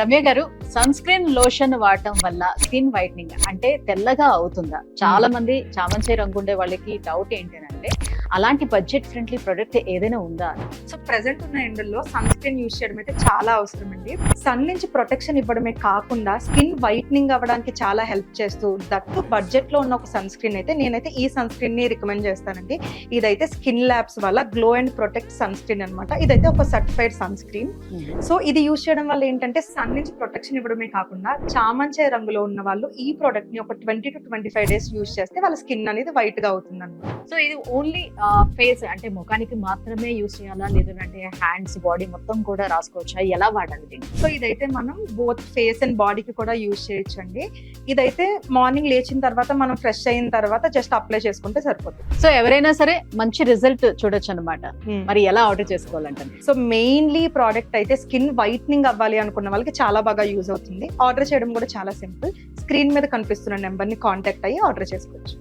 రమ్య గారు, sun screen lotion వాడటం వల్ల స్కిన్ వైట్నింగ్ అంటే తెల్లగా అవుతుందా? చాలా మంది చామంతి రంగు ఉండే వాళ్ళకి డౌట్ ఏంటంటే అలాంటి బడ్జెట్ ఫ్రెండ్లీ ప్రొడక్ట్ ఏదైనా ఉందా? సో ప్రెసెంట్ ఉన్న ఎండల్లో సన్ స్క్రీన్ యూజ్ చేయడం అయితే చాలా అవసరం అండి. సన్ నుంచి ప్రొటెక్షన్ ఇవ్వడమే కాకుండా స్కిన్ వైట్నింగ్ అవ్వడానికి చాలా హెల్ప్ చేస్తూ, దట్టు బడ్జెట్ లో ఉన్న ఒక సన్ స్క్రీన్ అయితే నేనైతే ఈ సన్ స్క్రీన్ ని రికమెండ్ చేస్తానండి. ఇదైతే స్కిన్ ల్యాబ్స్ వల్ల glow and protect sunscreen అనమాట. ఇదైతే ఒక సర్టిఫైడ్ సన్ స్క్రీన్. సో ఇది యూజ్ చేయడం వల్ల ఏంటంటే సన్ నుంచి ప్రొటెక్షన్ ఇవ్వడమే కాకుండా చామంతి రంగులో ఉన్న వాళ్ళు ఈ ప్రొడక్ట్ ని ఒక 20 to 25 days యూజ్ చేస్తే వాళ్ళ స్కిన్ అనేది వైట్ గా అవుతుంది అనమాట. సో ఇది ఓన్లీ ఫేస్ అంటే ముఖానికి మాత్రమే యూజ్ చేయాలా, లేదంటే హ్యాండ్స్ బాడీ మొత్తం కూడా రాసుకోవచ్చా? ఎలా వాడాలి దీన్ని? సో ఇదైతే మనం బోత్ ఫేస్ అండ్ బాడీకి కూడా యూజ్ చేయొచ్చండి. ఇదైతే మార్నింగ్ లేచిన తర్వాత మనం ఫ్రెష్ అయిన తర్వాత జస్ట్ అప్లై చేసుకుంటే సరిపోతుంది. సో ఎవరైనా సరే మంచి రిజల్ట్ చూడొచ్చు అనమాట. మరి ఎలా ఆర్డర్ చేసుకోవాలంటే? సో మెయిన్లీ ప్రోడక్ట్ అయితే స్కిన్ వైట్నింగ్ అవ్వాలి అనుకున్న వాళ్ళకి చాలా బాగా యూజ్ అవుతుంది. ఆర్డర్ చేయడం కూడా చాలా సింపుల్. స్క్రీన్ మీద కనిపిస్తున్న నెంబర్ ని కాంటాక్ట్ అయ్యి ఆర్డర్ చేసుకోవచ్చు.